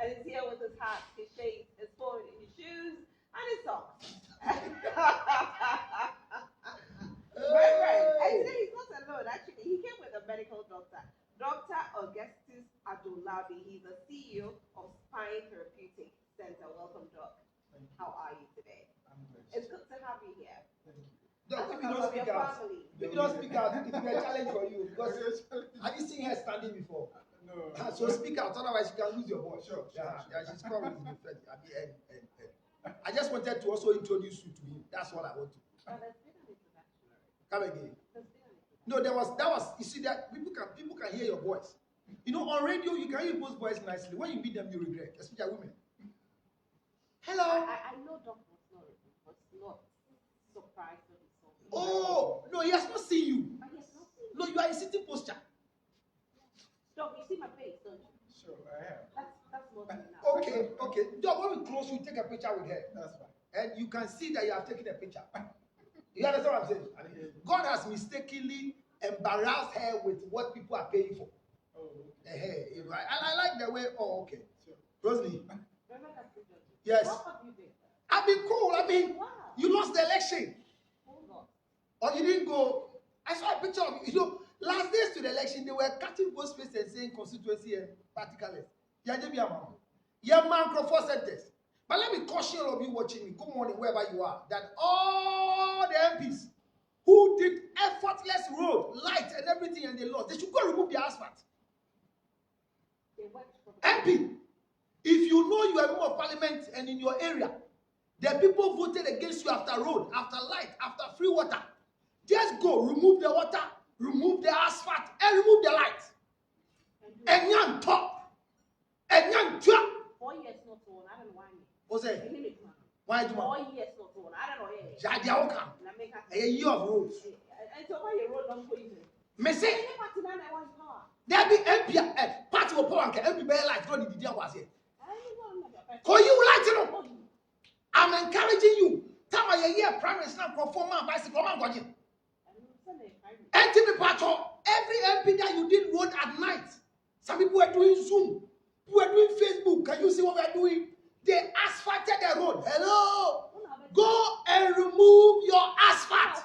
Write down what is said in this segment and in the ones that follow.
And he's here with his hat, his shades, his phone, his shoes, and his socks. Right. And today he's not alone. Actually, he came with a medical doctor, Dr. Augustus Adolabi. He's the CEO of Spine Therapeutic Center. Welcome, Doc. How are you today? I'm good. It's good to have you here. Thank you. Doc, if you don't speak out, if you don't speak out, it will be a challenge for you because have you seen her standing before? No. So speak out, otherwise you can lose your voice. Sure. She's called with me. I just wanted to also introduce you to him. That's what I want to. Oh, there's been an introduction already. Come again. There's been an introduction. No, that was. You see that people can hear your voice. You know, on radio you can hear people's voice nicely. When you meet them, you regret, especially women. Hello. I know Doc was not surprised when he saw me. Oh no, he has not seen you. But he has not seen me. No, you are in sitting posture. Doc, you see my face, don't you? Sure, I have. That's more than enough. Okay. Doc, when we close, you take a picture with her. That's fine. And you can see that you have taken a picture. You understand what I'm saying? God has mistakenly embarrassed her with what people are paying for. Oh, And I like the way, okay. sure. Rosalie, Remember that picture? yes. What have you been? I've been cool. Wow. You lost the election. Hold on. Or you didn't go. I saw a picture of you. Last days to the election, they were cutting both face and saying constituency and party colors. Yeah, man, for centers. But let me caution all of you watching me, good morning, wherever you are, that all the MPs who did effortless road, light, and everything, and they lost, they should go remove the asphalt. They went for the MP, if you know you are a member of parliament and in your area, the people voted against you after road, after light, after free water. Just go, remove the water, remove the asphalt, and remove the light. And young top, and young trap. 4 years not on. I don't know why. What's that? Why Why do 4 years not on. I don't know. Jadi come. A year of roads. And so why you road don't go easy? Me say, Any party man I want power. there be MP, party of power, MP be light, don't need the deal was here. Anyone of your Call you light, you know. I'm encouraging you. Tell my year prime minister conform man bicycle man going. NTP patrol, every MP that you did road at night. Some people were doing Zoom, who were doing Facebook. Can you see what we're doing? They asphalted the road. Hello, go and remove your asphalt.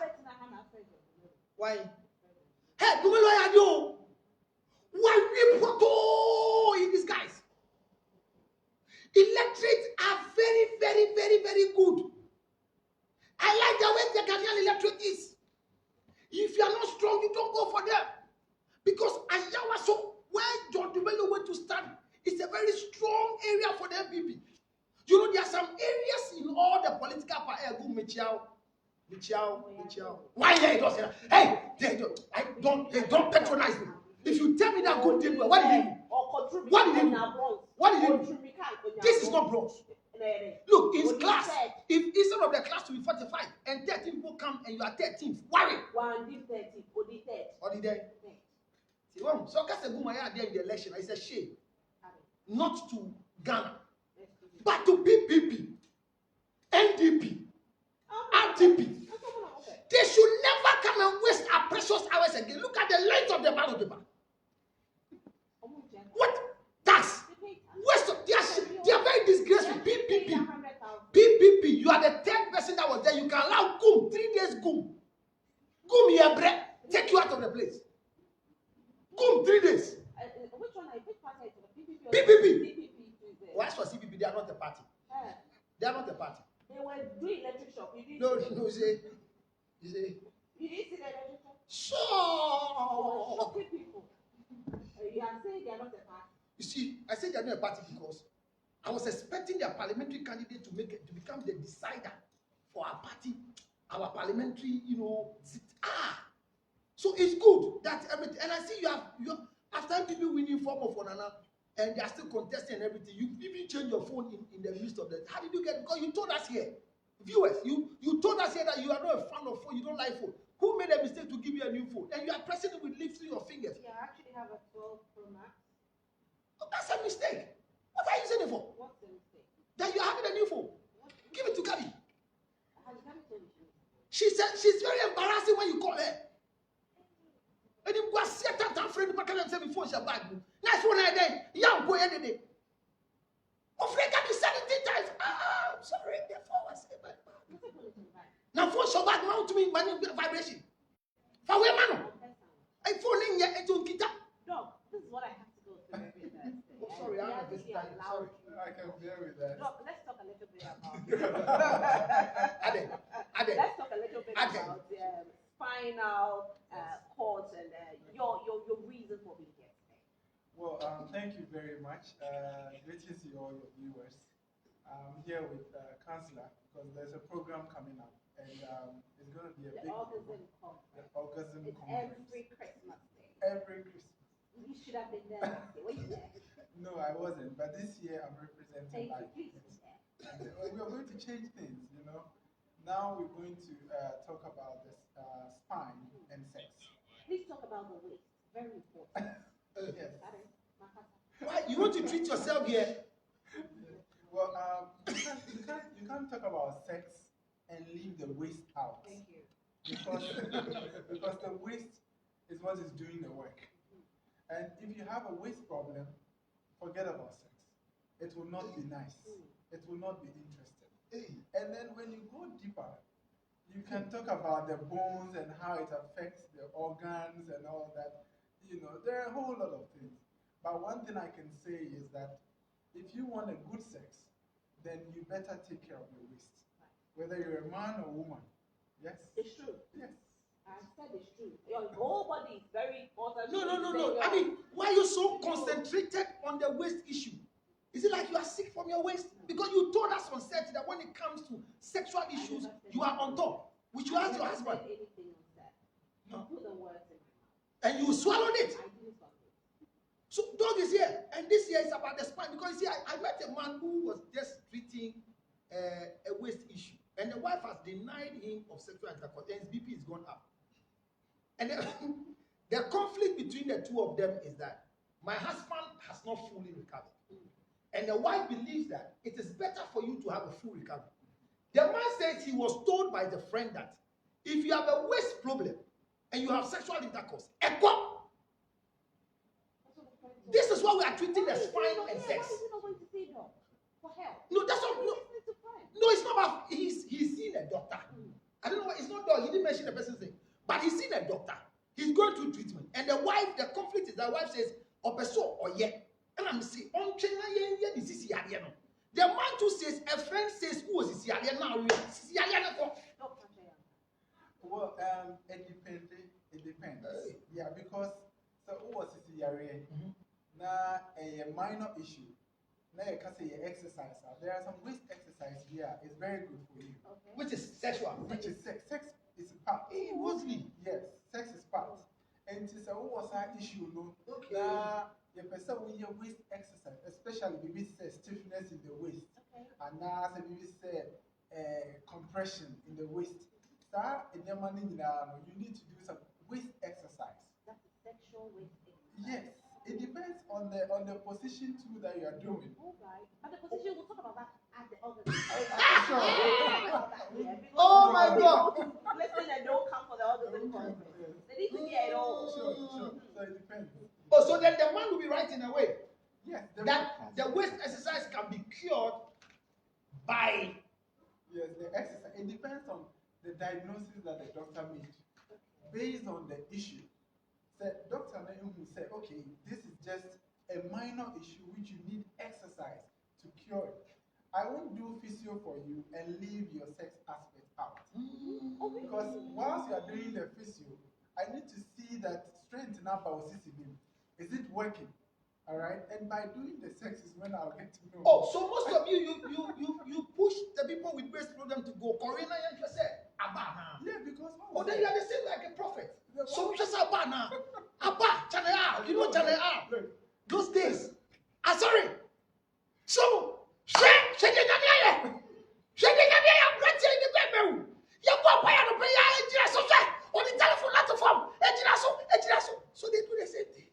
Why? Hey, do we know you? Why we put in disguise? Electrics are very, very, very, very good. I like the way the Ghanaian electric is. If you are not strong, you don't go for them. Because Ayawaso, where John Dumelo went to stand, is a very strong area for the MPP. You know, there are some areas in all the political Michao. Why they don't say that? Hey, they don't patronize me. If you tell me that good thing, what did he do? What did he do? What did he do? This is not bronze. Look, in class, if instead of the class to be 45 and 13 people come and you are 13th, worry. What did they? So Kasegumaya there in the election, it's a shame. Not to Ghana, but to PPP, NDP, RTP. They should never come and waste our precious hours again. Look at the length of the ballot paper. What? Tax. Waste of, they are very disgraceful. PPP, you are the third person that was there. You can allow Gum, 3 days Gum. Gum here, bread, take you out of the place. Gum, 3 days. Which one? Which party? PPP. Why for CPP? They are not a party. They are not a party. They were doing electric shop. No, you say. You didn't see the electric shop? Sure. Shocking people. You are saying they are not a party. You see, I said they are not a party because I was expecting their parliamentary candidate to become the decider for our party, our parliamentary, seat. So it's good that everything. And I see you have after MPP winning form of one another, and they are still contesting and everything. You even change your phone in the midst of that. How did you get? Because you told us here, viewers, you told us here that you are not a fan of phone. You don't like phone. Who made a mistake to give you a new phone? And you are pressing it with lifting your fingers. Yeah, I actually have a 12 Pro Max. Oh, that's a mistake. What are you using it for? What's the mistake? That you are having a new phone. Give it to Gabi. She said she's very embarrassing when you call her. And you go see that friend back and say before she bad. Nice one there. Young boy any day. sorry, the phone was now phone so bad mount to me money vibration. For where man? I phone in here and don't get up. Dog, this is what I have to go through every Thursday. Oh, sorry, I'm a bit tired. Sorry. I can bear with that. Dog, let's talk a little bit about Ade. let's talk a little bit about spinal cord and your reason for being here today. Well, thank you very much. Greetings to all your viewers. I'm here with Counselor because there's a program coming up, and it's going to be a big Autism Conference. The Autism It's Conference. every Christmas day. Every Christmas. You should have been there last year. Were you there? No, I wasn't, but this year I'm representing Thank my you. Please business. be there. And, we are going to change things, you know. Now we're going to talk about this spine and sex. Please talk about the waist. Very important. Yes. That is Makata. Why you want to treat yourself here? Well, you can't talk about sex and leave the waist out. Thank you. Because the waist is what is doing the work. And if you have a waist problem, forget about sex. It will not be nice. It will not be interesting. And then when you go deeper, you can talk about the bones and how it affects the organs and all that. You know, there are a whole lot of things. But one thing I can say is that if you want a good sex, then you better take care of your waist. Whether you're a man or woman. Yes? It's true. Yes. I said it's true. Your whole body is very important. No. I mean, why are you so concentrated on the waist issue? Is it like you are sick from your waist? Because you told us on set that when it comes to sexual issues, you are on top. Which you asked your husband. I didn't say anything on that. You put the words in my mouth. And you swallowed it. I didn't swallow it. So dog is here. And this year is about the spine. Because you see, I met a man who was just treating a waist issue. And the wife has denied him of sexual intercourse. And his BP is gone up. And then, the conflict between the two of them is that my husband has not fully recovered. And the wife believes that it is better for you to have a full recovery. The man says he was told by the friend that if you have a waist problem and you have sexual intercourse, this is why we are treating the spine and sex. Why is he not going to see dog for help? No, that's not. No, it's not about. He's seen a doctor. I don't know. It's not dog. He didn't mention the person's name, but he's seen a doctor. He's going through treatment, and the wife. The conflict is the wife says, "Opeso or yeah," and I'm saying, "On China, yeah, this is yeah, no." The man too says, a friend says, "Who was this yeah now? This is yeah, no." Well, it depends. It depends. Yeah, because so who was this area? Now a minor issue. Now you can say exercise. There are some waist exercise here. It's very good for you. Okay. Which is sexual. Which is sex. Sex is part. Mostly. Yes, sex is part. And it's a who was that issue? No. Okay. Now the person with your waist exercise, especially maybe say stiffness in the waist, and now maybe say compression in the waist. So in the morning, you need to do some waist exercise. That's a sexual waist exercise. Yes. It depends on the position too that you are doing. All right. But the position, we'll talk about that at the other Oh my God. Listen and don't come for the other conference. They need to hear it all. Sure. So it depends. Oh, so then the man will be right in a way. Yes. That the waist exercise can be cured by. Yes, the exercise. It depends on the diagnosis that the doctor made. Based on the issue. So Dr. Nehum said, okay, this is just a minor issue which you need exercise to cure it. I won't do physio for you and leave your sex aspect out. Because whilst you are doing the physio, I need to see that strength in our system. Is it working? All right, and by doing the sex is when I'll get to know. Oh, so most of you push the people with breast problem to go Korean and you said Abba. Yeah, because oh, then you are the same like a prophet. So just Abba now, Abba Channel R. You know Channel R. Those days. Sorry. So on the telephone platform. So they do the same thing.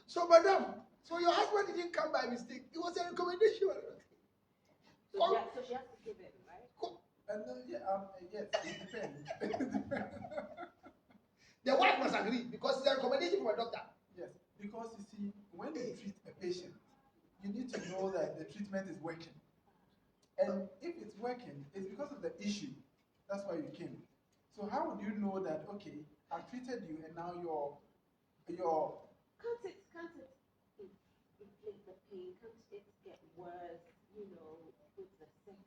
So, madam, so your husband didn't come by mistake. It was a recommendation. So she has to give it, right? And yes, it depends. The wife must agree because it's a recommendation from a doctor. Yes, because you see, when you treat a patient, you need to know that the treatment is working. issue. That's why you came. So how would you know that, okay, I've treated you and now you're Can't it inflict the pain? Can't it get worse, you know, with the sex?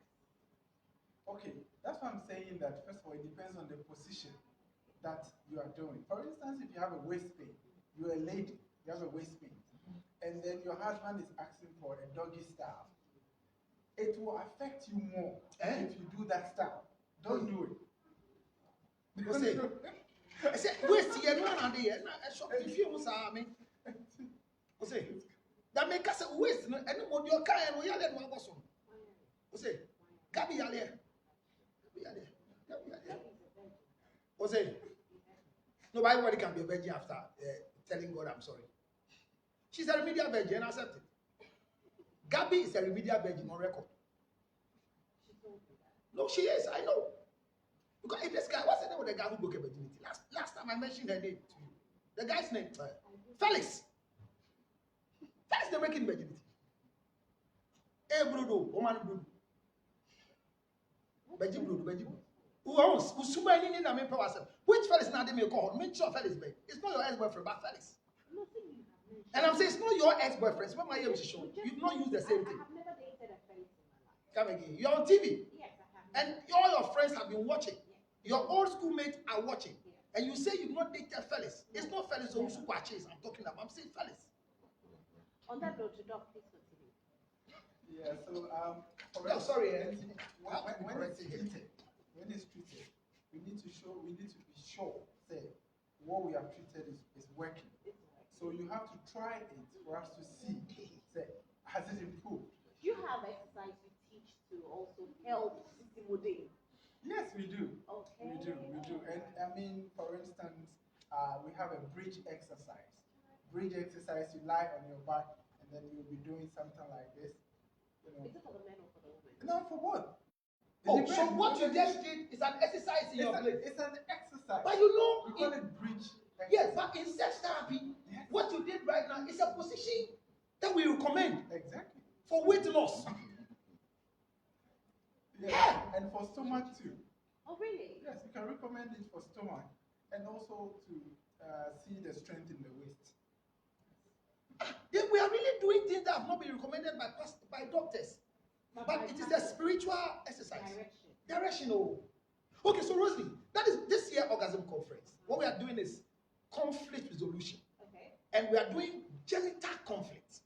okay, that's why I'm saying that first of all, it depends on the position that you are doing. For instance, if you have a waist pain, you're a lady, you have a waist pain, and then your husband is asking for a doggy style, it will affect you more if you do that style. Don't do it. What's it? I said, waist here, no one there. I shop if you was me. What's it? That make us a waste. No, and what your car and we are then one person. What's it? Gabi Yale. What's it? Nobody can be a virgin after telling God I'm sorry. She's a remedial virgin, accept it. Gabi is a remedial virgin on record. No, she is, I know. Because if this guy, what's the name of the guy who broke a virginity? Last time I mentioned her name to you. The guy's name, Felix. Felix, they're breaking virginity. Hey, Brudo, woman Brudo. Beji. Who owns? Who's which Felix now they may call? Make sure Felix, babe. It's not your ex-boyfriend, but Felix. And I'm saying it's not your ex-boyfriend. It's what my age is showing. You've not used the same thing. I have never dated a Felix in my life. Come again. You're on TV. Yes, I have. And all your friends have been watching. Your old schoolmates are watching. And you say you've not dated Felix. It's not Felix who I'm talking about. I'm saying Felix. On that note, Doc, please continue. Yeah, so No, sorry. When it's treated, we need to be sure say what we have treated is working. So you have to try it for us to see, say, has it improved? Do you have exercise you teach to also help Sissimode? Yes, we do. Okay. We do. And I mean, for instance, we have a bridge exercise. Bridge exercise, you lie on your back and then you'll be doing something like this. You know. Is it for the men or for the women? No, for what? Oh, so what you just did is an exercise in your place. It's an exercise. But you know, we call it bridge exercise. Yes, but in sex therapy, yes. What you did right now is a position that we recommend Exactly. for weight loss. Yeah. And for stomach too. Oh, really? Yes, you can recommend it for stomach and also to see the strength in the waist. We are really doing things that have not been recommended by doctors. But it is a spiritual exercise. Directional. Okay, so Rosalie, that is this year orgasm conference. What we are doing is conflict resolution. Okay. And we are doing genital conflict.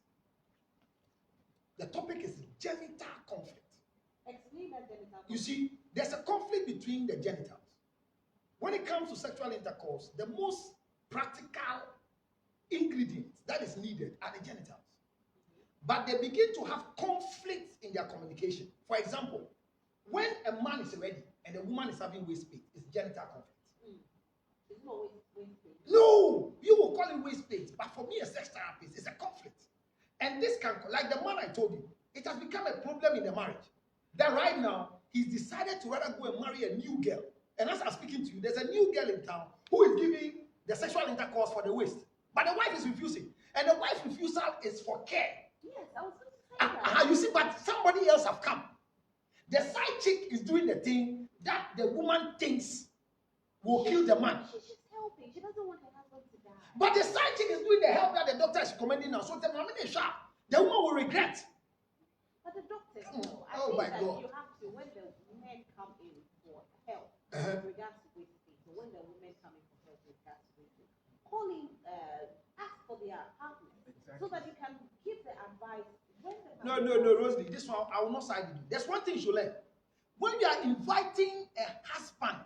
The topic is genital conflict. Explain that genital conflict. You see, there's a conflict between the genitals. When it comes to sexual intercourse, the most practical ingredient that is needed are the genitals. But they begin to have conflicts in their communication. For example, when a man is ready and a woman is having waist pain, it's genital conflict. It's not waist pain. No, you will call it waist pain, but for me, a sex therapist, it's a conflict. And this can, like the man I told you, it has become a problem in the marriage. That right now, he's decided to rather go and marry a new girl. And as I'm speaking to you, there's a new girl in town who is giving the sexual intercourse for the waist. But the wife is refusing. And the wife's refusal is for care. Yes, I was going to say that. You see, but somebody else have come. The side chick is doing the thing that the woman thinks will kill the man. She's just helping. She doesn't want her husband to die. But the side chick is doing the help that the doctor is recommending now. So the woman will regret. But the doctors know. I Oh think my that God. you have to, when the men come in for help with regards to waist pain, so when the women come in for help with regards to waist pain, call in, ask for their partners. Exactly. So that you can give the advice when the No, Rosalie, this one, I will not side with you. There's one thing you should learn. When you are inviting a husband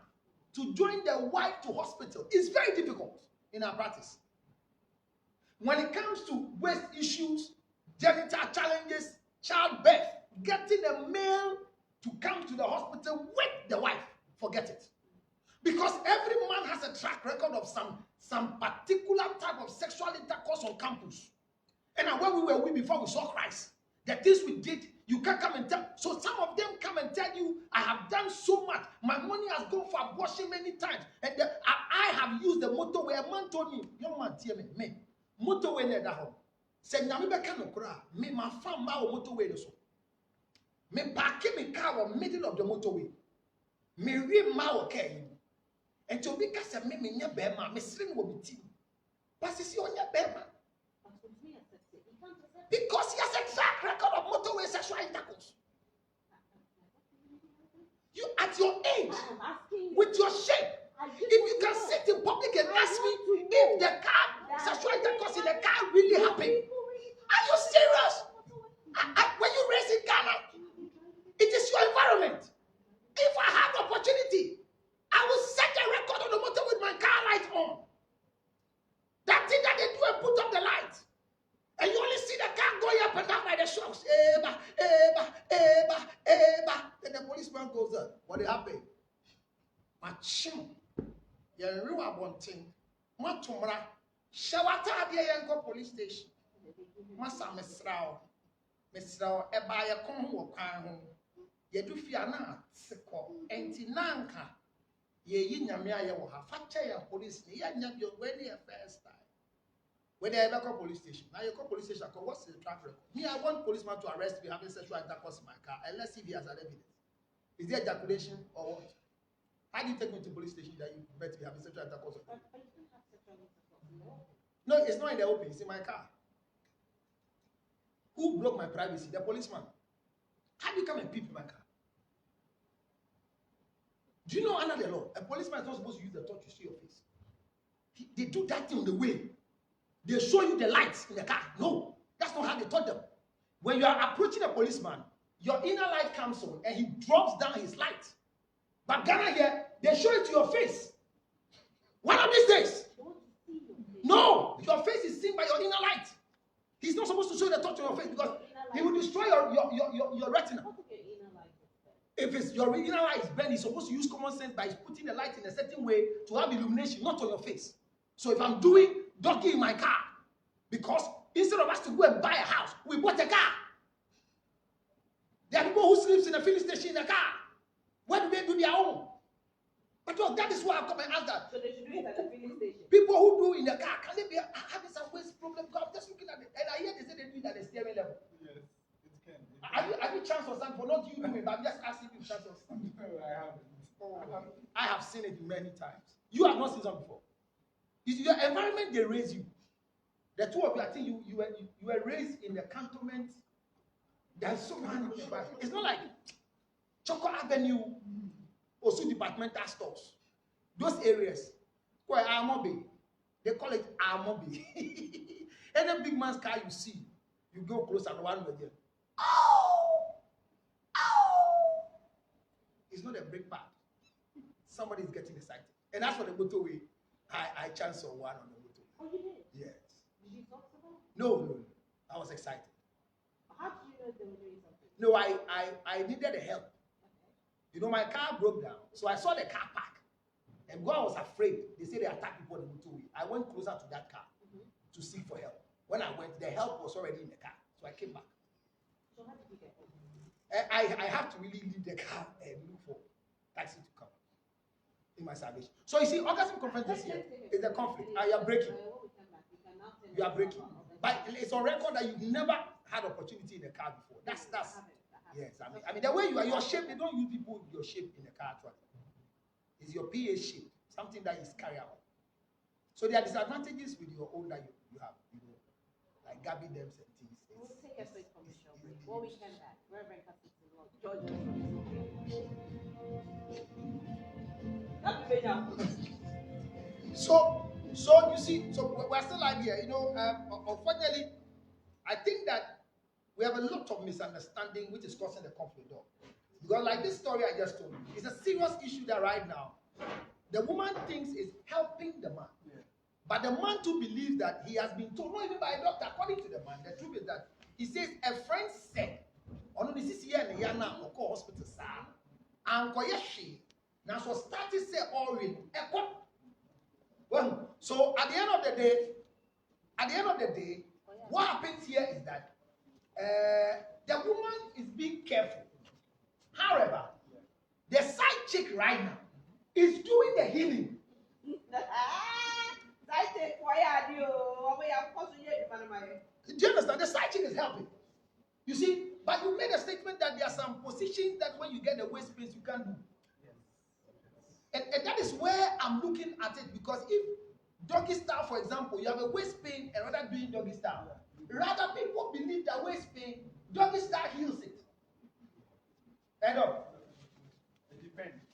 to join the wife to hospital, it's very difficult in our practice. When it comes to waist issues, genital challenges, childbirth, getting a male to come to the hospital with the wife, forget it. Because every man has a track record of some particular type of sexual intercourse on campus. And when we were before we saw Christ, the things we did, you can't come and tell. So some of them come and tell you, I have done so much. My money has gone for abortion many times. And I have used the motorway. A man told me, young man, tell me, motorway near that home. Said, me my farm motorway. Me parking my car in the middle of the motorway. Me real ma okay. And to be cast a meme in your bema, Miss Ring will be tea. But is on your bema. Because he has a track record of motorway sexual intercourse. You at your age, with your shape, if you can sit in public and ask me if the car sexual intercourse in the car really happened, are you serious? When you raise in Ghana, it is your environment. If I have the opportunity, I will set a record on the motor with my car light on. That thing that they do and put up the light. And you only see the car going up and down by the shops. Eba, eba, eba, eba. Then the policeman goes up. What happened? Machim. You real one thing. Matumra. Shawata dia yanko police station. Masa mesrao. Mesrao eba ya kon ho kwan ho. Ye du fia na seko. Enti nanka. Ye yi nyame aye wo ha. Fache ya police ni ya nya bi ogwe ya first time. When they ever call police station, now you call police station, what's the track record? Me, I want policeman to arrest me having sexual intercourse in my car, and let's see if he has an evidence. Is there ejaculation or what? How do you take me to police station that you bet me having sexual intercourse? No, it's not in the open, it's in my car. Who broke my privacy? The policeman. How do you come and peep in my car? Do you know under the law, a policeman is not supposed to use the torch to see your face? They do that thing on the way. They show you the lights in the car. No, that's not how they taught them. When you are approaching a policeman, your inner light comes on and he drops down his light. But Ghana here, they show it to your face. One of these days. No, your face is seen by your inner light. He's not supposed to show the touch on your face because he will destroy your retina. If it's your inner light is bent, he's supposed to use common sense by putting the light in a certain way to have illumination, not on your face. So if I'm doing doggy in my car, because instead of us to go and buy a house, we bought a car. There are people who sleeps in a filling station in a car. Where do they do their own? But well, that is why I come and ask that. So they should do it at the filling station. People who do in the car, can they be having some waste problem? Because I'm just looking at it, and I hear they say they do it at the steering level. Yes, it can. Have you chance or something for not you doing it, but I'm just asking you chance or something. No, I haven't. Oh, I have seen it many times. You have not seen something before. It's your environment they raise you. The two of you, I think you were raised in the cantonment. There's so many people. It's not like Choco Avenue, also departmental stores. Those areas, where Amobi, they call it Amobi. Any big man's car you see, you go close and one with them. Oh! Oh! It's not a brake pad. Somebody is getting excited. And that's what the motorway. I chanced on one on the motor. Oh, you did? Yes. Did you talk to them? No. I was excited. How did you know they were doing something? No, I needed the help. Okay. You know, my car broke down. So I saw the car park. And God was afraid. They say they attack people on the motorway. I went closer to that car to seek for help. When I went, the help was already in the car. So I came back. So how did you get home? I have to really leave the car and look for taxi to come in my salvation. So you see, Augustine conference this year is the conflict. You are breaking. You are breaking. But it's on record that you've never had opportunity in the car before. That's yes. I mean the way you are, your shape. They don't use people with your shape in the car actually. It's your PA shape, something that is carry out. So there are disadvantages with your own that you have, like Gabby Dems and things. We'll take a quick commercial break. What we can have, Reverend Cassidy Lord, George. So you see, so we're still live here. Unfortunately, I think that we have a lot of misunderstanding which is causing the conflict. Because like this story I just told you, it's a serious issue that right now, the woman thinks is helping the man. Yeah. But the man too believes that he has been told, not even by a doctor, according to the man, the truth is that he says a friend said, this is here in the Yana Oko hospital, sir. And Koyeshi, now so started say all in. Well, so at the end of the day, what happens here is that the woman is being careful. However, the side chick right now is doing the healing. Do you understand? The side chick is helping. You see, but you made a statement that there are some positions that when you get the waist pains, you can't do. And that is where I'm looking at it, because if doggy style, for example, you have a waist pain and rather doing doggy style, rather people believe that waist pain, doggy style heals it. End of. It depends.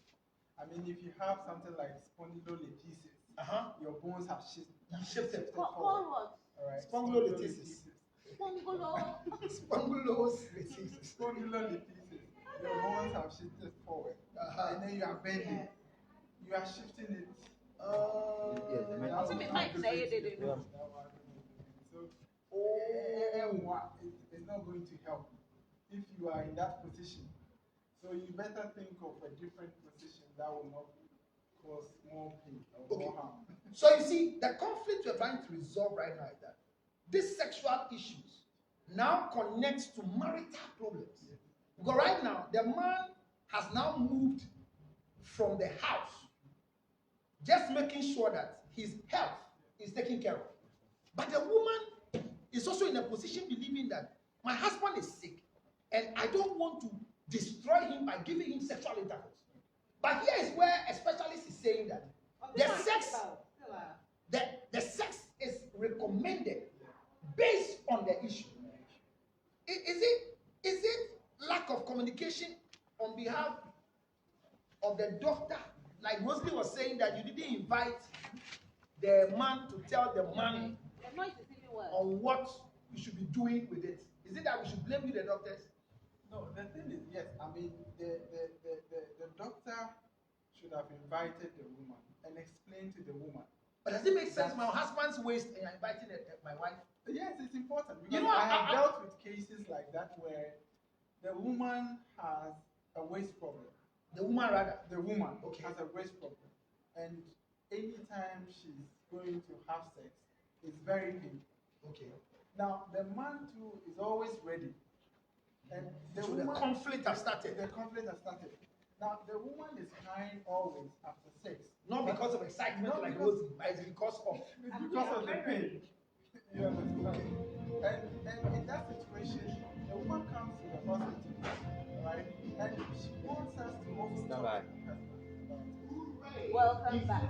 I mean, if you have something like spondylolisthesis, your bones have shifted forward. What? All right. Spondylolisthesis. Spondylolisthesis. Spondylolisthesis. Spondylolisthesis. Your bones have shifted forward, and then you are bending. You are shifting it. Also, me like say it didn't know. So, it's not going to help if you are in that position. So you better think of a different position that will not cause more pain or more harm. So you see, the conflict we're trying to resolve right now is that these sexual issues now connects to marital problems. Because right now, the man has now moved from the house, just making sure that his health is taken care of. But the woman is also in a position believing that my husband is sick and I don't want to destroy him by giving him sexual intercourse. But here is where a specialist is saying that the sex is recommended based on the issue. Is it lack of communication on behalf of the doctor? Like Rosalie was saying, that you didn't invite the man to tell the man on what you should be doing with it. Is it that we should blame you, the doctors? No, the thing is, yes, I mean, the doctor should have invited the woman and explained to the woman. But does it make sense? My husband's waist and you're inviting my wife? Yes, it's important. Because I have dealt with cases like that where the woman has a waist problem. The woman, rather? The woman has a waist problem. And anytime she's going to have sex, it's very painful. Okay. Now, the man too is always ready. And the conflict has started. The conflict has started. Now, the woman is crying always after sex. Not because of excitement like Rosie, but it's because of the pain. You understand? And in that situation, the woman comes to the hospital, right? And she wants us to also talk to her. Welcome back.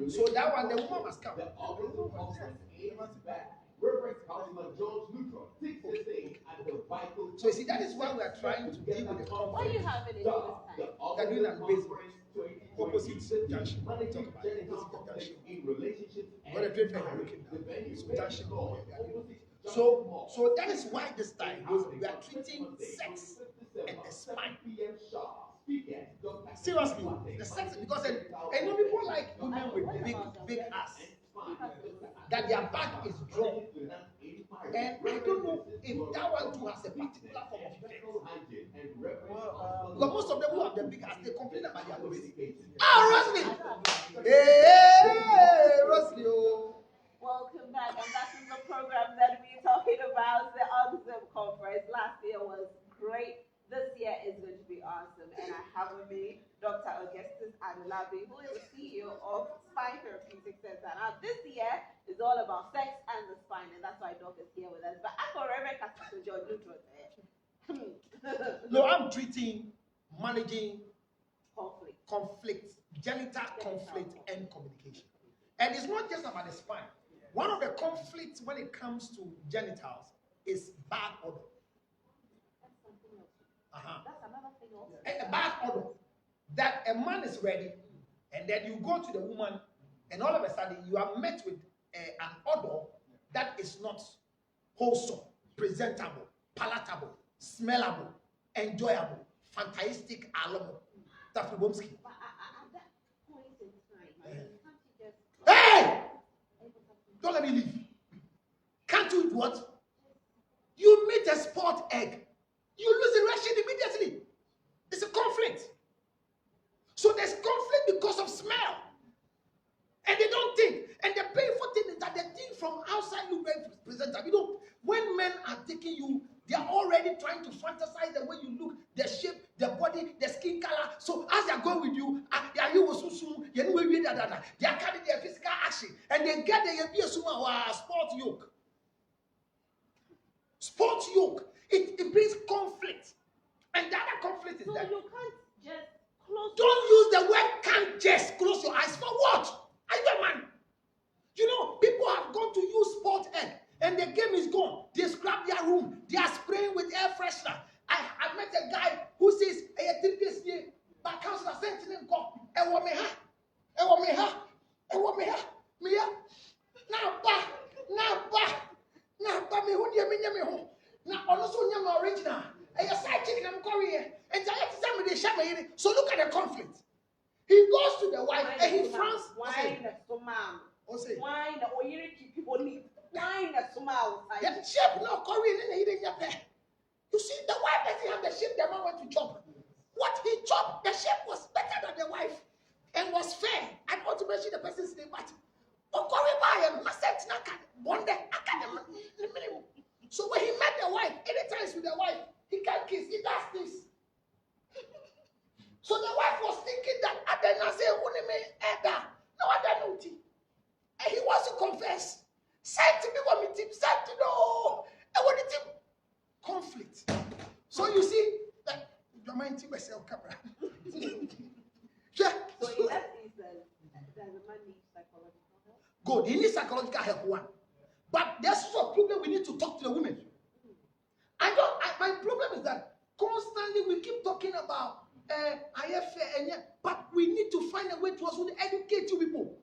So that one, the woman must come. So you see, that is why we are trying to deal with the conflict. What are you having in this time? They're doing an basement. Opposite junction. We'll talk about it. Opposite junction. What a great fellow looking down. So junction. So that is why this time we are treating sex and the spine. Seriously, the sex, because and you know, people like women with big ass, that their back is drawn. And I don't know if that one too has a particular form of effect. Because most of them who have the big ass, they complain about their waist. Rosalie! Hey, Rosalie! Welcome back, and that is the program that we're talking about, the AUGZIM conference. Last year was great. This year is going to be awesome, and I have with me Dr. Augustus Adolabi, who is the CEO of Spine Therapeutic Center. Now, this year is all about sex and the spine, and that's why Doc is here with us. But I'm already No, I'm treating, managing conflict, genital conflict, and communication. And it's not just about the spine. One of the conflicts when it comes to genitals is bad odor. That's another thing also. A bad odor. That a man is ready, and then you go to the woman, and all of a sudden you are met with an odor that is not wholesome, presentable, palatable, smellable, enjoyable, fantastic, alomo. That's the Bomsky. But at that point in time, can't you just... Hey! Don't let me leave. Can't you do what? You meet a spot egg. You lose erection immediately. It's a conflict. So there's conflict because of smell. And they don't think. And the painful thing is that the thing from outside look very presentable. You know, when men are taking you, they are already trying to fantasize the way you look, the shape, the body, the skin color. So as they are going with you, they are carrying their physical action. And they get the sport yoke. Sport yoke. It brings conflict. And the other conflict is so that you can't just Don't use the word can't just close your eyes. For what? Are you a man? You know, people have gone to use sport egg and the game is gone. They scrap their room. They are spraying with air freshener. I met a guy who says, hey, 3 days here, but councillor sent him go. Ewo me ha. Mia. Na ba me hu dia me nya me ho. Na ono so nya me original. And your side chicken I'm Korean. And I have to tell me they share my. So look at the conflict. He goes to the wife and he frowns. Why the mom? Say, why the oyiri people need? Why the small? The sheep no Korean in the You see, the wife doesn't have the sheep the man went to chop. What he chopped, the sheep was better than the wife and was fair. And not to mention the person's name, but so when he met the wife, anytime with the wife, he can't kiss, he does this. So the wife was thinking that I did not say no, I don't know. And he wants to confess. Said to me what me tip, said to know. And what it conflict. So you see that your mind to myself camera. Yeah. So in that instance, does the man need psychological help? Good. He needs psychological help, one. But there's also a problem we need to talk to the women. My problem is that constantly we keep talking about but we need to find a way to also educate you people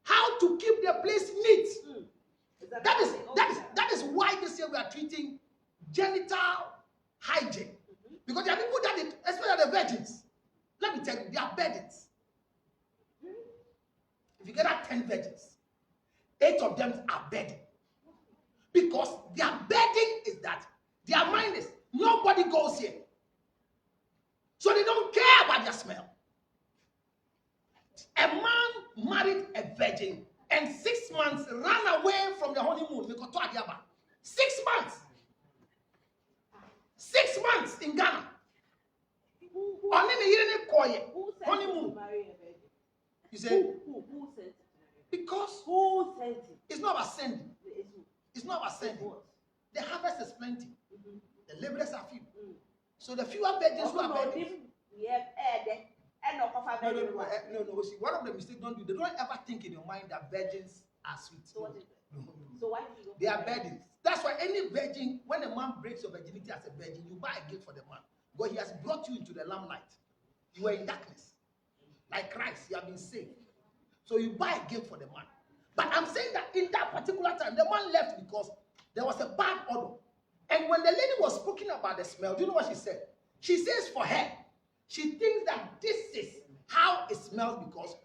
how to keep the place neat. That is why this year we are treating genital hygiene. Because there are people that, especially the virgins, let me tell you, they are virgins. If you get out 10 virgins, 8 of them are bedding. Because their bedding is that their mind is nobody goes here. So they don't care about their smell. A man married a virgin and 6 months ran away from the honeymoon. 6 months. 6 months in Ghana. Who Honeymoon. You say? Who sent it? Because Who sent it? it's not about sending. It's not about sending. The harvest is plenty. The laborers are few. So the fewer virgins who are bedding. No. See, one of the mistakes don't do. They don't ever think in your mind that virgins are sweet. So what is it? So why did you go? They are virgins. That's why any virgin, when a man breaks your virginity as a virgin, you buy a gift for the man. Because he has brought you into the lamplight. You were in darkness. Like Christ, you have been saved. So you buy a gift for the man. But I'm saying that in that particular time, the man left because there was a bad odor. And when the lady was speaking about the smell, do you know what she said? She says for her, she thinks that this is how it smells because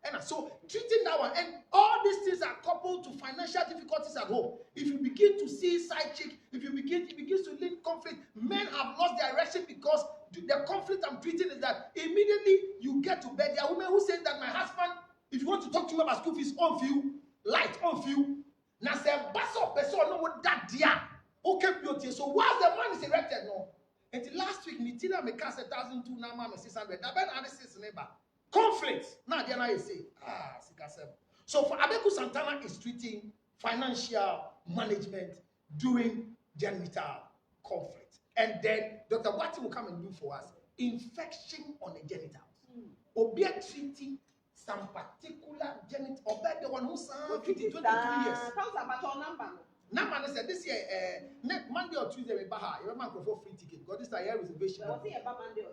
and so treating that one, and all these things are coupled to financial difficulties at home. If you begin to see side chick, if you begins to lead conflict, men have lost direction because the conflict I'm treating is that immediately you get to bed. There are women who say that my husband, if you want to talk to me about school fees, on few, light, on few. Now say, bass up, person, no what that dear. Okay, beauty. So while the man is erected, no. Until last week, Nitina me cast 1,002, now man 600. That ben analysis neighbor. Conflict. Now the I say, so for Abeku Santana is treating financial management during genital conflict. And then Dr. Wati will come and do for us infection on the genitals. Obia treating some particular genital, or the one who's 22 years. Number said this year, Monday or Tuesday, we buy you remember for free ticket. Because this year reservation. Monday or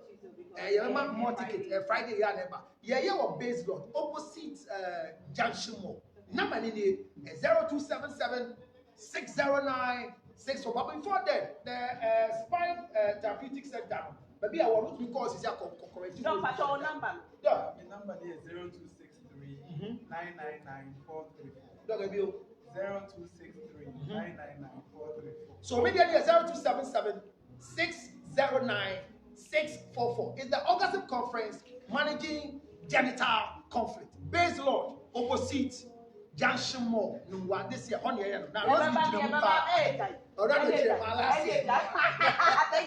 Tuesday. You remember more ticket. Friday, yeah, never. Yeah, was based on opposite Junction Mall. Number is 0277 609 64. But before that, the Spine Therapeutic Center. Maybe I want to because it's a correct. No, but your number. Yeah, my number is 0263 999 434. 0263 999 434. So immediately 0277 609 644 is the August Conference Managing Genital Conflict. Based Lord, opposite Junction Mall. This year, on here. Thank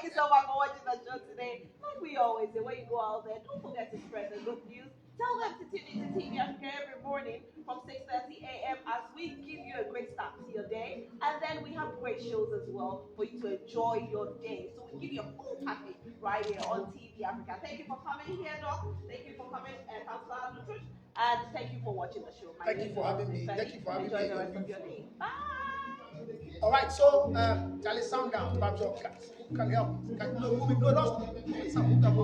you so much for watching the show today. Like we always say, when you go out there, don't forget to spread the good news. Tell them to tune into TV Africa every morning from 6:30 a.m. as we give you a great start to your day. And then we have great shows as well for you to enjoy your day. So we give you a full package right here on TV Africa. Thank you for coming here, Doc. Thank you for coming, Councilor Lutruch. And thank you for watching the show. Thank you for having me. Thank you for having me. Enjoy the rest of your day. Bye. All right, so Charlie, sound down. Who can help? No, don't. Sound down.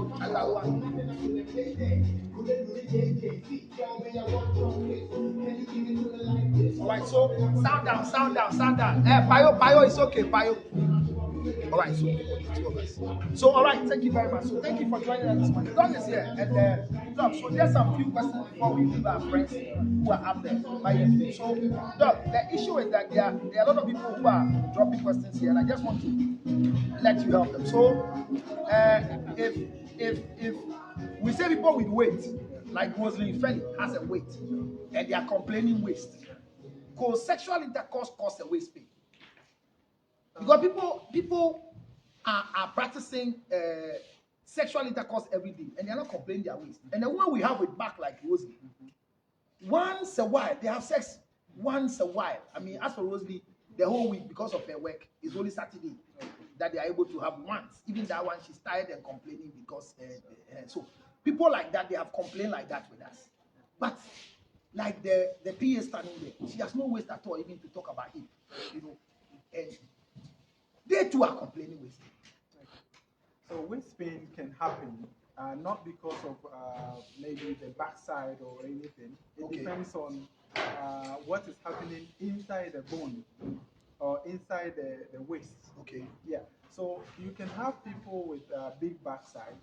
All right, so sound down. Payo, it's okay, Payo. All right, so two of us. So, all right, thank you very much. So, thank you for joining us this morning. Doug is here, and Doug, so there's some few questions before we leave our friends who are up there. So, Doug, the issue is that there are a lot of people who are dropping questions here, and I just want to let you help them. So, if we say people with weight, like Rosalie Felly has a weight, and they are complaining waist, because sexual intercourse causes a waist pain. Because people are practicing sexual intercourse every day, and they're not complaining their waist. And the one we have with back like Rosalie, once a while they have sex. Once a while, I mean, as for Rosalie, the whole week because of her work is only Saturday that they are able to have once. Even that one, she's tired and complaining because so people like that, they have complained like that with us. But like the PA standing there, she has no waist at all even to talk about it, you know, and they too are complaining waist pain. So waist pain can happen not because of maybe the backside or anything. It depends on what is happening inside the bone or inside the waist. Okay. Yeah. So you can have people with big backside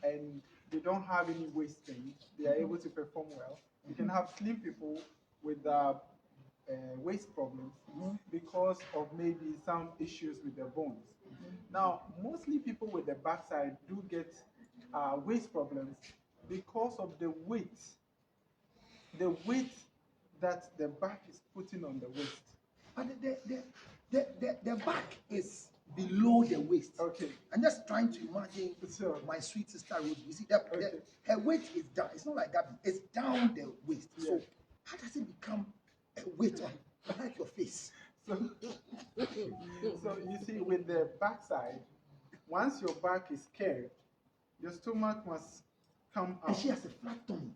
and they don't have any waist pain. They are able to perform well. You can have slim people with waist problems because of maybe some issues with their bones. Now, mostly people with the backside do get waist problems because of the weight that the back is putting on the waist. But the back is below the waist. Okay. I'm just trying to imagine my sweet sister Ruth. You see, her weight is down. It's not like Gabby. It's down the waist. Yeah. So how does it become a weight on like your face? So you see, with the backside, once your back is curved, your stomach must come out. And she has a flat tummy.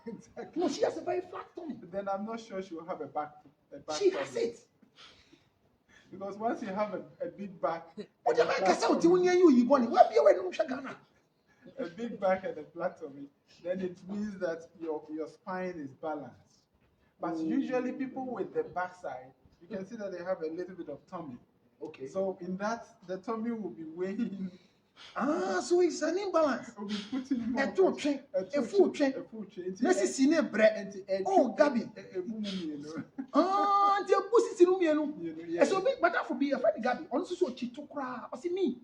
Exactly. No, she has a very flat tummy. Then I'm not sure she will have a back she problem. has it. Because once you have a big back, a big back and a flat tummy, then it means that your spine is balanced. But usually people with the backside, you can see that they have a little bit of tummy. Okay. So in that, the tummy will be weighing. So it's an imbalance. We'll be putting more a full train. Let's see, oh, Gabby. The pussy in so big, but that would be a friend Gabby. Also, so chitokra. I see me.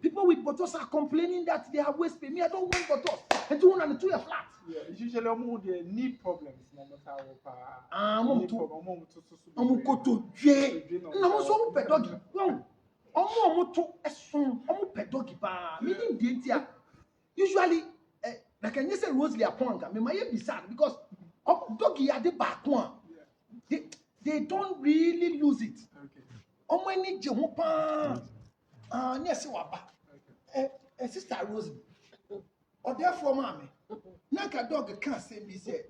People with buttocks are complaining that they have waist pain. Me, I don't want buttocks. And 2 and 2 are flat. Yeah, it's usually the knee problems. Usually, like I say, Rosalie upon me might be sad because doggy at the back one. They don't really lose it. Okay. Sister Rosalie, or therefore, mommy, Nanka dog can't say me say,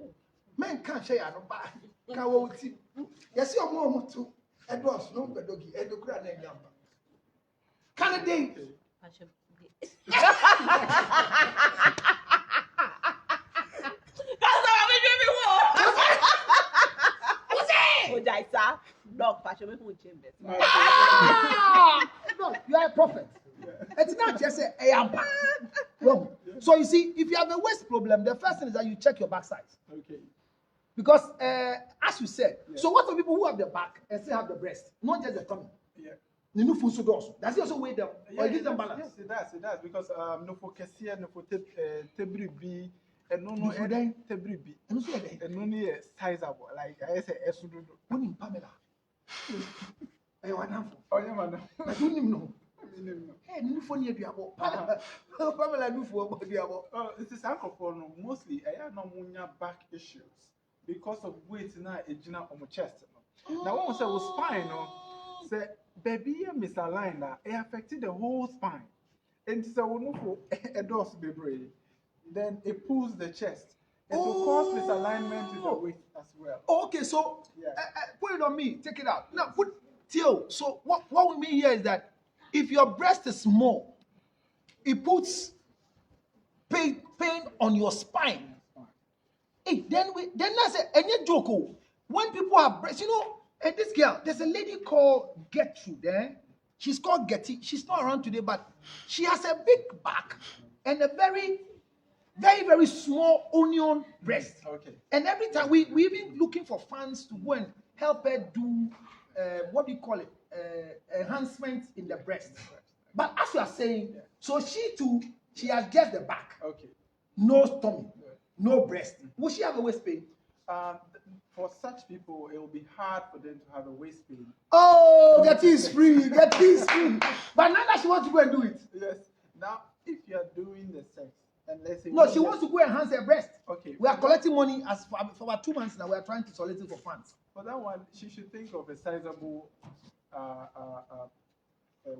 man can't share no bad. Yes, your mom too. Edwards, no doggy, and the grand and yamba. Canada. No, you are a prophet. It's not just a yamba. Wrong. So you see, if you have a waist problem, the first thing is that you check your back size. Okay. Because as you said, so what for people who have the back and still have the breast, not just the tummy? Yeah. The new food also. Does it also weigh them or give them balance? Yes, it does. Because no for Kessia, no for Tebribi, and no Tebribi. And only sizable, like I say, Esudu. Only Pamela. I want oh, yeah, man. I don't even know. Hey, new phone you abo. Pamela new phone you abo. It is alcohol mostly. I have no back issues because of weight now. Ejina on my chest. Now when I was spine, say baby misaligned. It affected the whole spine. And so we for a dose bebre. Then it pulls the chest. It will cause misalignment with the waist as well. Okay, so put it on me. Take it out. Now put Theo. So what we mean here is that if your breast is small, it puts pain on your spine. Hey, then that's a joke. When people have breasts, and this girl, there's a lady called Gertrude. She's called Getty. She's not around today, but she has a big back and a very, very, very small onion breast. Okay. And every time we even looking for funds to go and help her do what do you call it? Enhancement in the breast. But as you are saying, so she too, she has just the back. Okay. No stomach, no breast. Will she have a waist pain? For such people, it will be hard for them to have a waist pain. Oh, Getty is free. Getty is free. But now that she wants to go and do it. Yes. Now, if you are doing the sex, and let's say no, she wants to go enhance her breast. Okay. We are collecting money as for about 2 months now. We are trying to solicit for funds. For that one, she should think of a sizable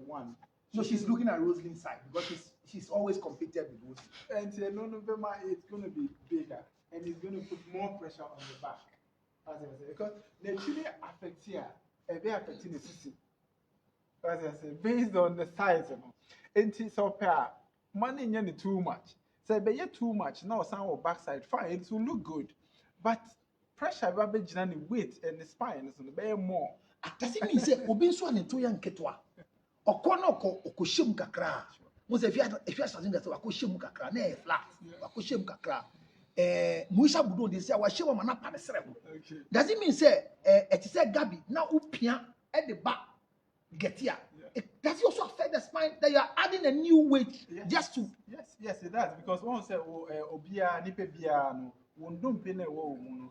one. No, she's looking at Rosalind's side because she's always competed with Rosalie. And November, it's going to be bigger and it's going to put more pressure on the back. As I say, because the chili affects here, and they affect the system. As I say, based on the size of it. And it's up here, money is too much. So, if you too much, now some of backside, fine, it will look good. But pressure, the weight and the spine is on the more. Does it mean say Obin Swan and Toyan Ketwa? Or Konoko or Kushim Kakra? Was if you are something that Wakushim Kakra, nay, flat, Wakushim Kakra. Musha Budo, they say, I show my nap at the cerebral. Does it mean say, it is a Gabi, now Upia at the back, get here? Does it also affect the spine that you are adding a new weight just to? Yes, it does. Because one say, Obia, Nipebia,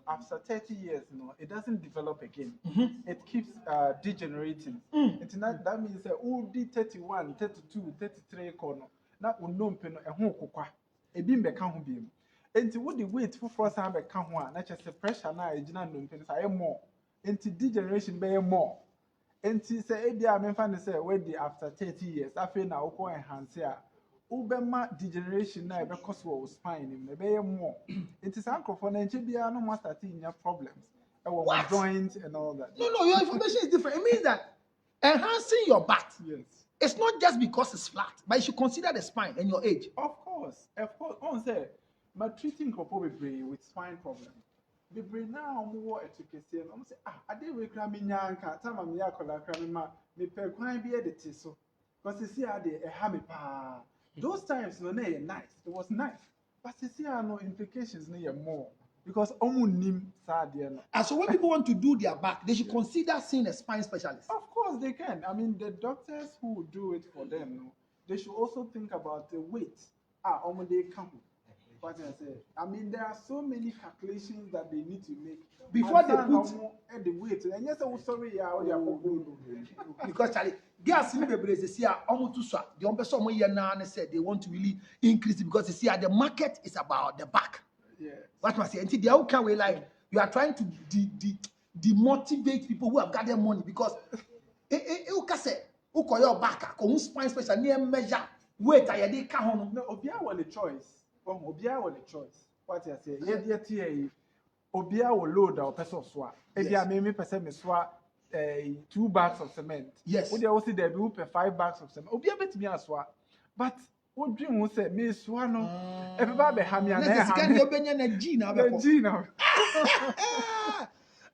after 30 years, it doesn't develop again. It keeps degenerating. That means that 31, 32, 33 corner. Now, a home cookwa, a bim become beam. And what the weight for first time become one, not just the pressure now, I am more. And degeneration by more. And say, I'm finding say, after 30 years, I feel now, enhance here. Ubema degeneration now because we spine him more. It is uncle for Nigeria no more starting your problems. Our joints and all that. No, your information is different. It means that enhancing your back. Yes. It's not just because it's flat, but you should consider the spine and your age. Of course. On say, my treating couple with spine problem. The brain now more education. I'm say, I did we cram in yanka, time I'm yakola cramima, me per quine be edited so. Because you see, I did a hammy pa. Those times no nice. It was nice. But you see no implications near more. Because nim sad. And so when people want to do their back, they should consider seeing a spine specialist. Of course they can. I mean the doctors who do it for them, they should also think about the weight. They come. What I say. I mean there are so many calculations that they need to make before they put the weight. And yes, I'm sorry, because Charlie, girls in the brace see almost too short. The person here now said they want to really increase it because you see the market is about the back. Yeah. What must say? Until the outcome we like you are trying to demotivate people who have gathered money because you can say who call your back, who spine special near measure weight I dey count. No, Obia want a choice. Obia want a choice. What I say? Yeah. Obia will load our person swap. Obia me person me swap 2 bags of cement. Yes. Would you also there be 5 bags of cement? Obia bet me as swap. But what dream will say me swap no. Everybody have me and Gina.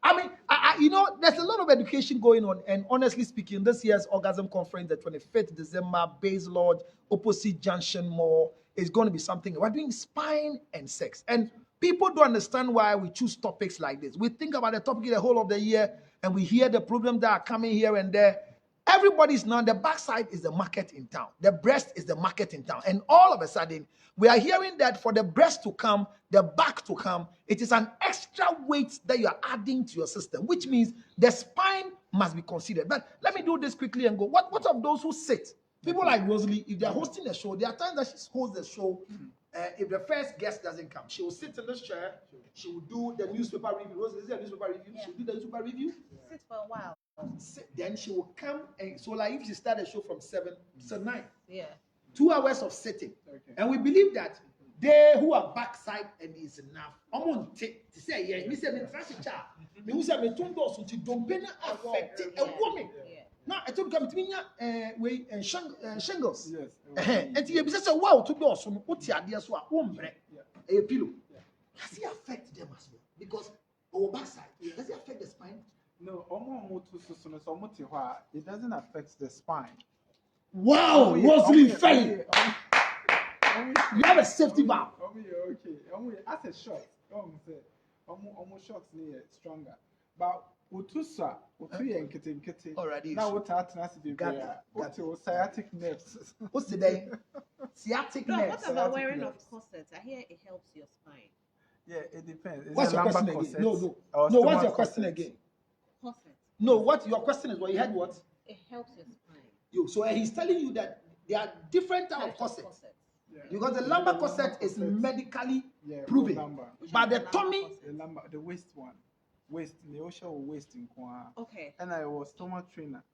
I mean, you know, there's a lot of education going on, and honestly speaking, this year's Orgasm Conference, the 25th December, Base Lodge, opposite Junction Mall, is going to be something. We're doing spine and sex, and people don't understand why we choose topics like this. We think about the topic the whole of the year, and we hear the problems that are coming here and there. Everybody's now, the backside is the market in town. The breast is the market in town. And all of a sudden, we are hearing that for the breast to come, the back to come, it is an extra weight that you are adding to your system, which means the spine must be considered. But let me do this quickly and go. What of those who sit? People like Rosalie, if they're hosting a show, there are times that she hosts the show. If the first guest doesn't come, she will sit in this chair. She will do the newspaper review. Rosalie, is there a newspaper review? Yeah. She will do the newspaper review. Sit for a while. Then she will come and so like if she start a show from 7 to 9. Yeah. 2 hours of sitting. Okay. And we believe that they who are backside and is enough. To say, yeah, me say me trust child. Me say me turn doors to don't pay affect a woman. Now I told come to me we shingles. Yes. And you be say wow to doors so what tia so a pillow. Does it affect them as well? Because our backside, does it affect the spine? No, it doesn't affect the spine. Wow, Rosalie fell. You have a safety valve. Okay. As a shock, almost shocks me stronger. But utusa, Already. now what sciatic nerves. What's the day? Sciatic No, nerves. what about wearing of corsets? I hear it helps your spine. Yeah, it depends. What's your question again? No. What's your question again? Corset. No, what your question is? What you had? What? It helps your spine. So he's telling you that there are different types of corsets. Yeah. Because the lumbar corset is medically proven, but the tummy, the waist one, the ocean waist in Kwa. Okay. And I was stomach trainer.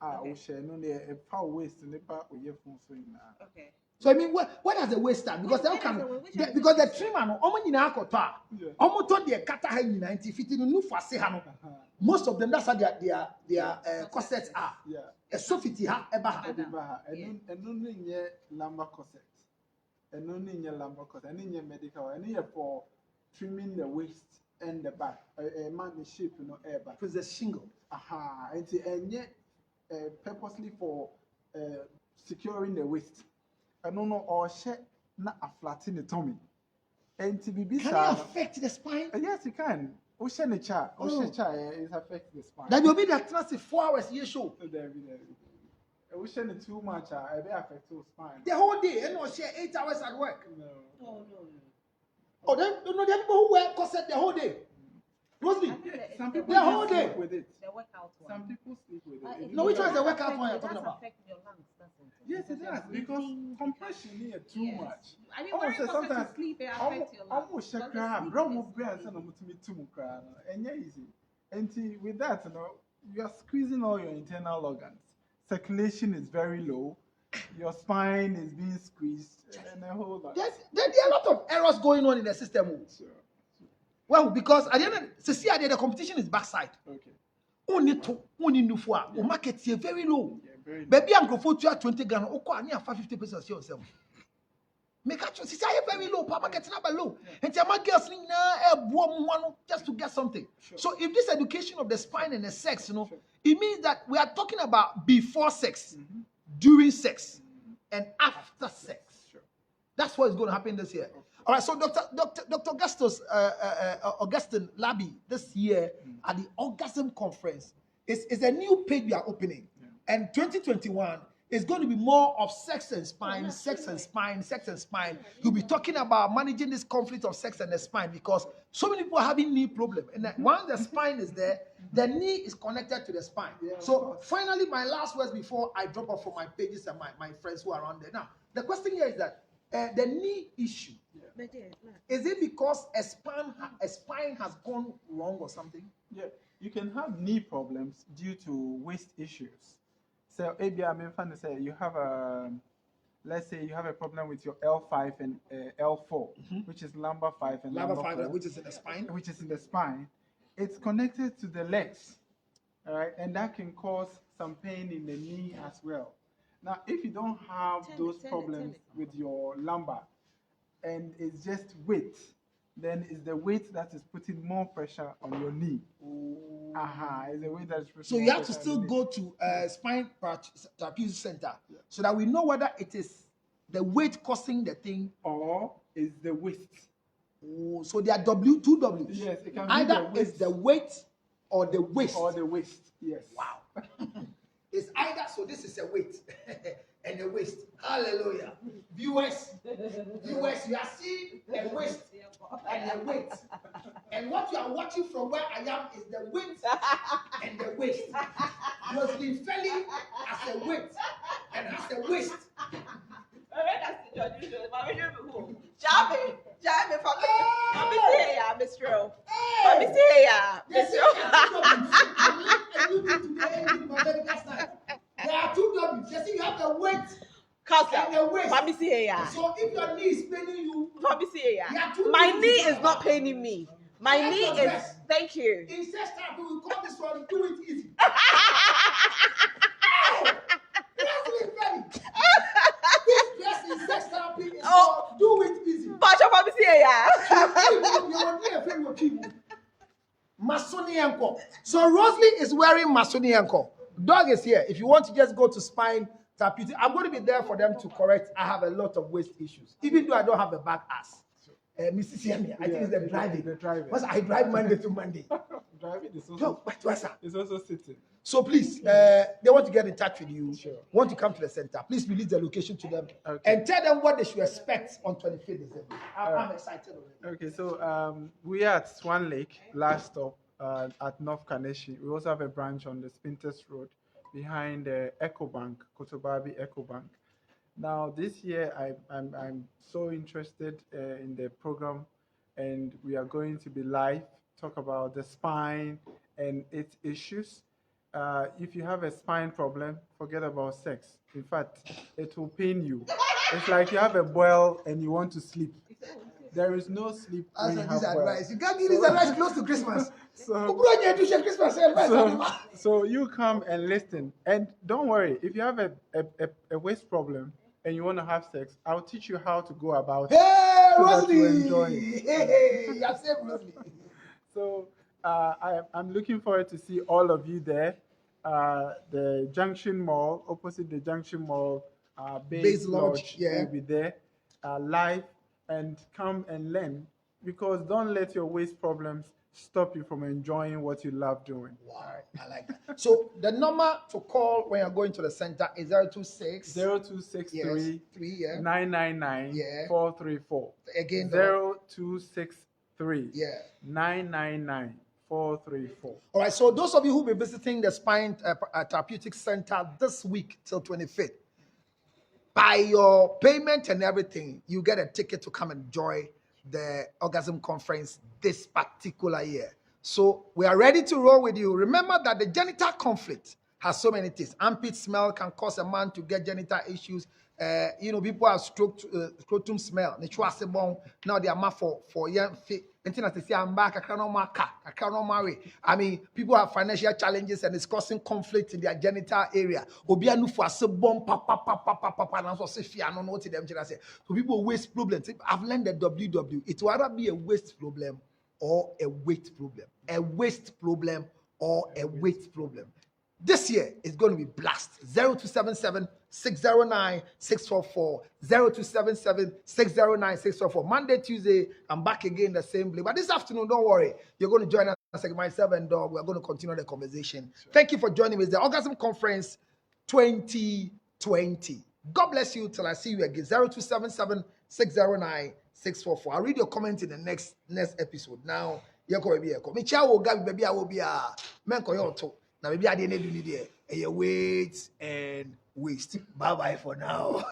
Ocean, no, a power waist in the back with your phone. Okay. so I mean, what does the waist stand? Because they'll come, because the trimmer, no, almost told the kata high 90 feet in new for most of them, that's how their corsets are. Yeah. A sofity ha eba. And only near lumbar corset. And only near lumbar corset. And in your medical, and here for trimming the waist and the back. A man is shape, air back. Because the shingle. And yet purposely for securing the waist. I don't know, or share not a flat in the tummy. And to be Can it affect the spine? yes, it can. Ocean cha is affect the spine. That will be that trust 4 hours year show. Ocean too much, I be affect the spine. The whole day, and no share 8 hours at work. No. Oh no. Oh, then you know the people who wear corset the whole day. Rosalie, Some people the whole just day. sleep with it. The workout one. Some people sleep with it. No, which one is the workout Affect- one you're it talking does about? affect your lungs, doesn't it? Yes, it does, because compression here too Yes. much. I mean, Almost wearing corset sometimes- to sleep, it affects your lungs. Almost But check the crab, sleep bro, is mo brain easy. and to me too crab, and yeah, easy. And see, with that, you are squeezing all your internal organs. Circulation is very low. Your spine is being squeezed, and a whole lot. There are a lot of errors going on in the system. Sure. Well, because at the end of the competition is backside. Okay. Only new for o market here very low. Yeah, very low. Baby, I'm going to 20 Ghana. Oko ani 50% yourself. Make a choice. It's very low. Pa market not low. And your girls need just to get something. Sure. So if this education of the spine and the sex, it means that we are talking about before sex, during sex, and after sex. Sure. That's what is going to happen this year. All right, so Dr. Augustine Labby this year at the Orgasm Conference is a new page we are opening. Yeah. And 2021 is going to be more of sex and spine, sex and spine, sex and spine. He'll be talking about managing this conflict of sex and the spine because so many people are having knee problem. And that once the spine is there, the knee is connected to the spine. Yeah, So finally, my last words before I drop off from my pages and my friends who are around there. Now, the question here is that the knee issue, is it because a spine has gone wrong or something? Yeah, you can have knee problems due to waist issues. So, maybe I mean, fun to say you have let's say you have a problem with your L5 and L4, which is lumbar 5 and lumbar 4, which is in the spine. which is in the spine. It's connected to the legs, all right, and that can cause some pain in the knee as well. Now, if you don't have those problems with your lumbar, and it's just weight, then it's the weight that is putting more pressure on your knee. It's the weight that is putting So more you have to pressure still on the knee. go to spine therapy center so that we know whether it is the weight causing the thing. Or is the waist. So there are two W's. Yes, it can be Either the waist. it's the weight or the waist. Or the waist, yes. Wow. It's either, so this is a weight and a waist. Hallelujah. Viewers, you are seeing a waist and a weight. And what you are watching from where I am is the weight and the waist. Rosalie Felly has a weight and has a waist. There are two W's. You see, you have the weight Counselor, waist. Mami see here. So if your knee is paining you, Mami see here. you have to My do knee it. is not paining me. My That's knee your is. dress. Thank you. in sex therapy, we call this one do it easy. Seriously, Freddy. This dress in sex therapy is called do it easy. But Mami see here. Masonianko. So Rosalie is wearing Masonianko. Dog is here. If you want to just go to spine therapeutic, I'm going to be there for them to correct. I have a lot of waist issues, even though I don't have a back ass. Mrs. Yemi, I think it's the driving. The driving. Because I drive Monday to Monday. Driving is also, No, but what's that? it's also sitting. So please, they want to get in touch with you. Sure. Want to come to the center. Please release the location to them Okay. and tell them what they should expect on 25th December. I'm excited already. Okay, so we are at Swan Lake, last stop at North Kaneshi. We also have a branch on the Spintex Road behind EcoBank, Kotobabi EcoBank. Now, this year, I'm so interested in the program, and we are going to be live, talk about the spine and its issues. If you have a spine problem, forget about sex. In fact, it will pain you. It's like you have a boil and you want to sleep. There is no sleep when you have boil. You can't give this advice close to Christmas. So you come and listen. And don't worry, if you have a waist problem and you want to have sex, I'll teach you how to go about it. Hey, so that Rosalie! you enjoy it. Hey, you have saved Rosalie. So I'm looking forward to see all of you there. The Junction Mall, opposite the Junction Mall, Base Lodge will be there live, and come and learn, because don't let your waist problems stop you from enjoying what you love doing. Wow, I like that. So the number to call when you're going to the center is 026 0263 3 999 Yeah. 434. Again, 0263 yeah. 999 434. All right, so those of you who will be visiting the Spine Therapeutic Center this week till 25th, by your payment and everything, you get a ticket to come and enjoy the Orgasm Conference this particular year. So we are ready to roll with you. Remember that the genital conflict has so many things. Armpit smell can cause a man to get genital issues. People have scrotum smell. Now they are mad for young fit. I mean, people have financial challenges and it's causing conflict in their genital area. So people waist problems. I've learned that WW. It will either be a waist problem or a weight problem. A waist problem or a weight problem. This year is going to be blast. 0277 609 644. 0277 609 644. Monday, Tuesday, I'm back again the same place. But this afternoon, don't worry. You're going to join us, like myself and Dog. We're going to continue the conversation. Sure. Thank you for joining me. It's the Orgasm Conference 2020. God bless you till I see you again. 0277 609 644. I'll read your comment in the next episode. Now, you're going to be a comment. Baby, I will be a man. Now, maybe I didn't do it. Weight and waste. Bye bye for now.